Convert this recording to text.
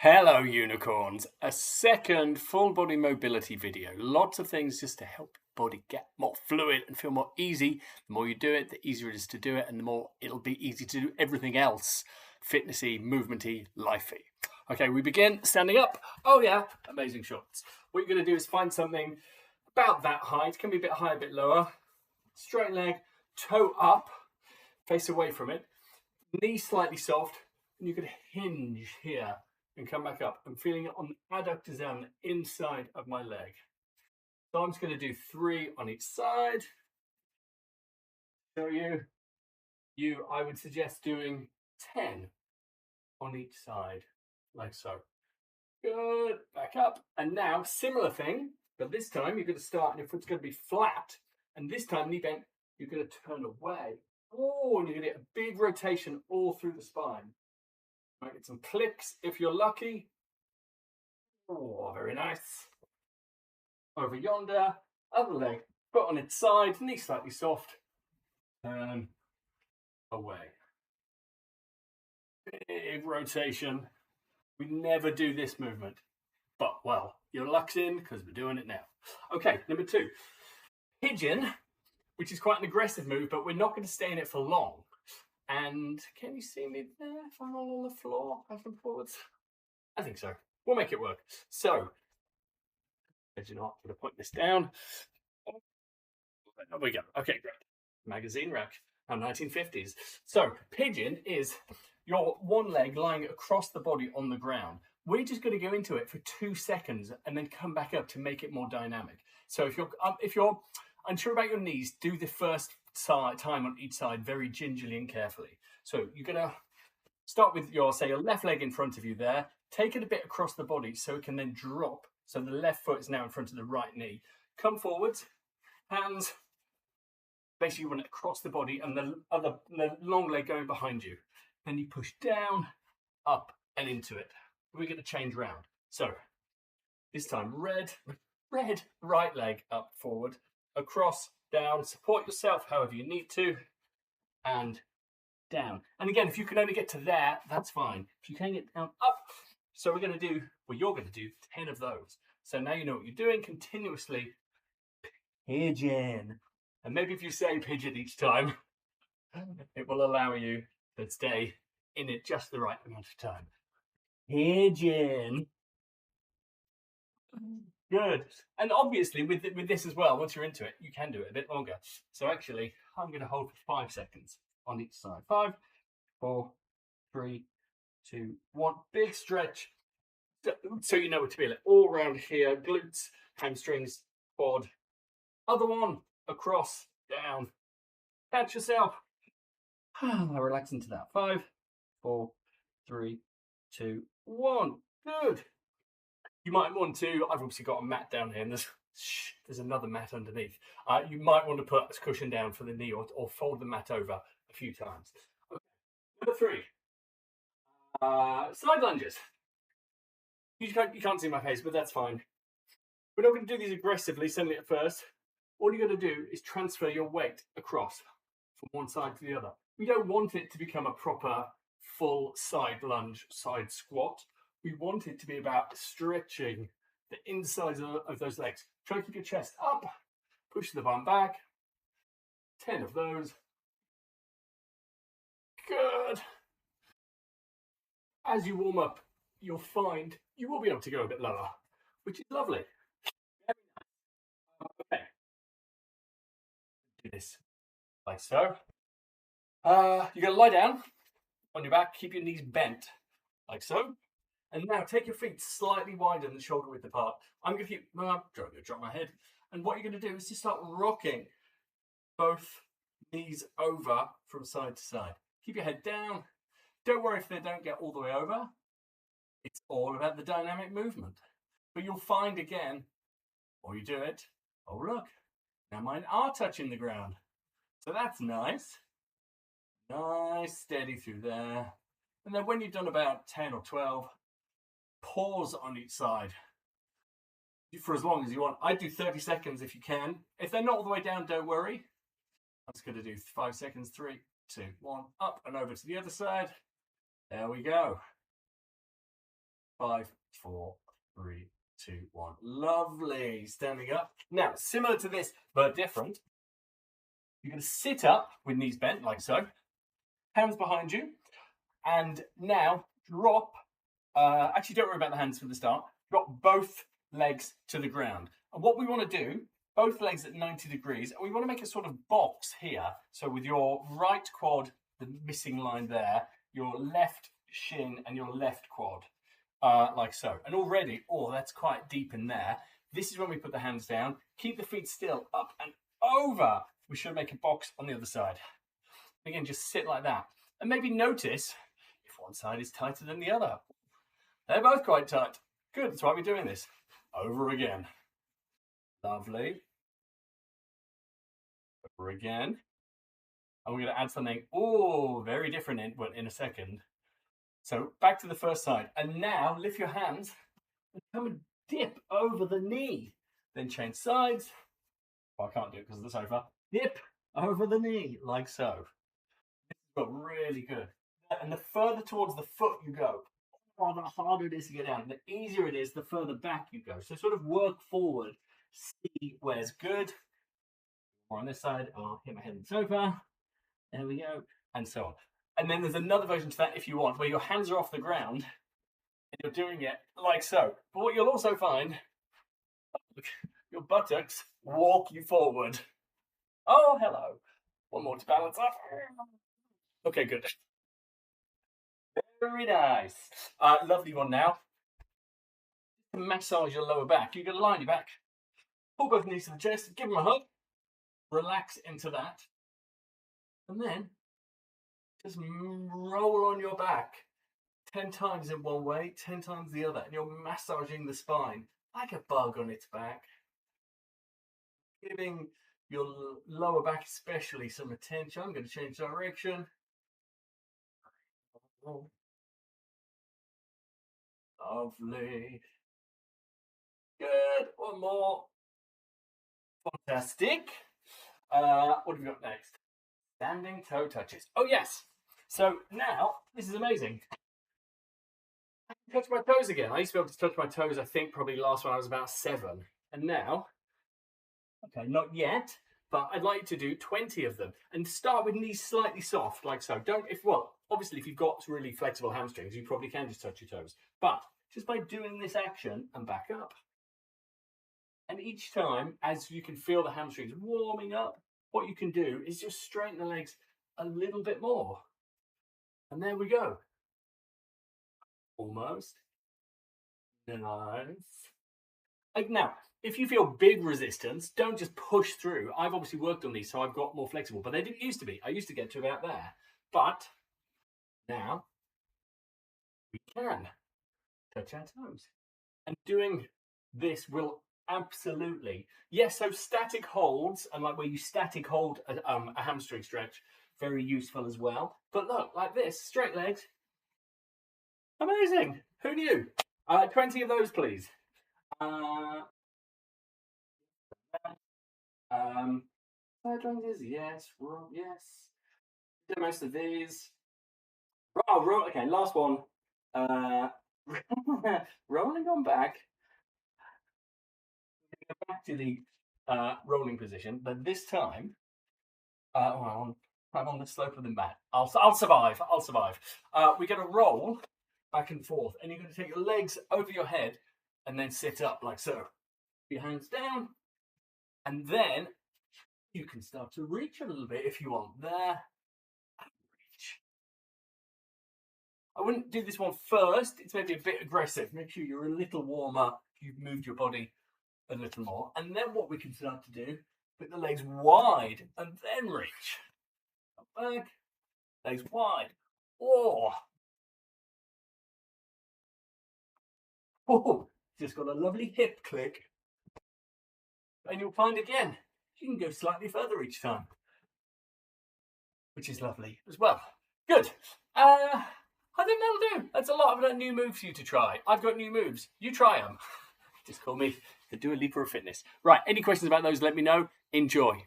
Hello, unicorns. A second full body mobility video. Lots of things just to help your body get more fluid and feel more easy. The more you do it, the easier it is to do it, and the more it'll be easy to do everything else fitnessy, movementy, lifey. Okay, we begin standing up. Oh, yeah, amazing shots. What you're going to do is find something about that height, can be a bit higher, a bit lower. Straight leg, toe up, face away from it, knee slightly soft, and you can hinge here and come back up. I'm feeling it on the adductors down the inside of my leg. So I'm just going to do 3 on each side. Show you, I would suggest doing 10 on each side, like so. Good, back up. And now, similar thing, but this time you're going to start and your foot's going to be flat. And this time, knee bent, you're going to turn away. Oh, and you're going to get a big rotation all through the spine. Might get some clicks if you're lucky. Oh, very nice. Over yonder, other leg, foot on its side, knee slightly soft, turn away. Big rotation. We never do this movement, but well, your luck's in because we're doing it now. Okay, number 2, pigeon, which is quite an aggressive move, but we're not going to stay in it for long. And can you see me there if I'm all on the floor, back and forwards? I think so. We'll make it work. So, as you know, I'm going to put this down. There we go. Okay, great. Magazine rack, 1950s. So, pigeon is your one leg lying across the body on the ground. We're just going to go into it for 2 seconds and then come back up to make it more dynamic. So, if you're unsure about your knees, do the first time on each side very gingerly and carefully. So, you're going to start with your left leg in front of you there. Take it a bit across the body so it can then drop. So the left foot is now in front of the right knee. Come forwards, hands. Basically, you run it across the body and the long leg going behind you. Then you push down, up, and into it. We're going to change round. So this time, red, right leg up, forward, across, down. Support yourself however you need to, and down. And again, if you can only get to there, that's fine. If you can get down, up. So you're going to do 10 of those. So now you know what you're doing continuously. Pigeon. And maybe if you say pigeon each time, it will allow you to stay in it just the right amount of time. Pigeon. Good. And obviously with this as well, once you're into it, you can do it a bit longer. So actually, I'm going to hold for 5 seconds on each side. 5, 4, 3, 2, 1. Big stretch. So you know what to feel it. All around here, glutes, hamstrings, quad. Other one, across, down. Catch yourself. Relax into that. 5, 4, 3, 2, 1. Good. You might want to, I've obviously got a mat down here, and there's another mat underneath. You might want to put a cushion down for the knee or fold the mat over a few times. Okay. Number 3, side lunges. You can't see my face, but that's fine. We're not going to do these aggressively, certainly at first. All you're going to do is transfer your weight across from one side to the other. We don't want it to become a proper full side lunge, side squat. We want it to be about stretching the insides of those legs. Try to keep your chest up, push the bum back. 10 of those. Good. As you warm up, you'll find you will be able to go a bit lower, which is lovely. Okay. Do this like so. You're going to lie down on your back, keep your knees bent, like so. And now take your feet slightly wider than shoulder width apart. I'm going to keep, drop my head. And what you're going to do is just start rocking both knees over from side to side. Keep your head down. Don't worry if they don't get all the way over. It's all about the dynamic movement. But you'll find again, or you do it, oh look, now mine are touching the ground. So that's nice. Nice, steady through there. And then when you've done about 10 or 12, pause on each side for as long as you want. I do 30 seconds if you can. If they're not all the way down, don't worry. I'm just going to do 5 seconds. 3, 2, 1, up and over to the other side. There we go. 5, 4, 3, 2, 1. Lovely. Standing up. Now, similar to this, but different. You're going to sit up with knees bent, like so. Hands behind you. And now drop. Actually, don't worry about the hands for the start. Drop both legs to the ground. And what we want to do, both legs at 90 degrees, and we want to make a sort of box here. So with your right quad, the missing line there, your left shin and your left quad, like so. And already, oh, that's quite deep in there. This is when we put the hands down. Keep the feet still, up and over. We should make a box on the other side. Again, just sit like that. And maybe notice if one side is tighter than the other. They're both quite tight. Good, that's why we're doing this. Over again. Lovely. Over again. And we're going to add something, very different in a second. So back to the first side. And now lift your hands and come and dip over the knee. Then change sides. Oh, I can't do it because of the sofa. Dip over the knee, like so. This got really good. And the further towards the foot you go, the harder it is to get down. The easier it is, the further back you go. So sort of work forward. See where's good. More on this side. I'll hit my head on the sofa. There we go. And so on. And then there's another version to that if you want, where your hands are off the ground and you're doing it like so. But what you'll also find, your buttocks walk you forward. Oh, hello. One more to balance up. Okay, good. Very nice. Lovely one now. Massage your lower back. You're going to lie on your back. Pull both knees to the chest. Give them a hug. Relax into that. And then just roll on your back 10 times in one way, 10 times the other. And you're massaging the spine like a bug on its back. Giving your lower back especially some attention. I'm going to change direction. Lovely. Good. One more. Fantastic. What have we got next? Standing toe touches. Oh, yes. So now, this is amazing. I can touch my toes again. I used to be able to touch my toes, I think, probably last when I was about 7. And now, okay, not yet, but I'd like to do 20 of them. And start with knees slightly soft, like so. Obviously, if you've got really flexible hamstrings, you probably can just touch your toes. But just by doing this action and back up. And each time, as you can feel the hamstrings warming up, what you can do is just straighten the legs a little bit more. And there we go. Almost. Nice. Now, if you feel big resistance, don't just push through. I've obviously worked on these, so I've got more flexible, but they didn't used to be. I used to get to about there. But now we can touch our toes. And doing this will absolutely, yes, so static holds, and like where you static hold a hamstring stretch, very useful as well. But look, like this, straight legs. Amazing. Who knew? 20 of those, please. Side lunges, yes. Yes. Do most of these. Okay, last one. Rolling on back. Go back to the rolling position, but this time, I'm on the slope of the mat. I'll survive. I'll survive. We're going to roll back and forth, and you're going to take your legs over your head and then sit up like so. Your hands down, and then you can start to reach a little bit if you want. There, and reach. I wouldn't do this one first. It's maybe a bit aggressive. Make sure you're a little warmer. You've moved your body a little more. And then what we can start to do, put the legs wide and then reach. Back, legs wide. Just got a lovely hip click. And you'll find again, you can go slightly further each time, which is lovely as well. Good. I think that'll do. That's a lot of new moves for you to try. I've got new moves. You try them. Just call me the Dua Lipa of fitness. Right, any questions about those, let me know. Enjoy.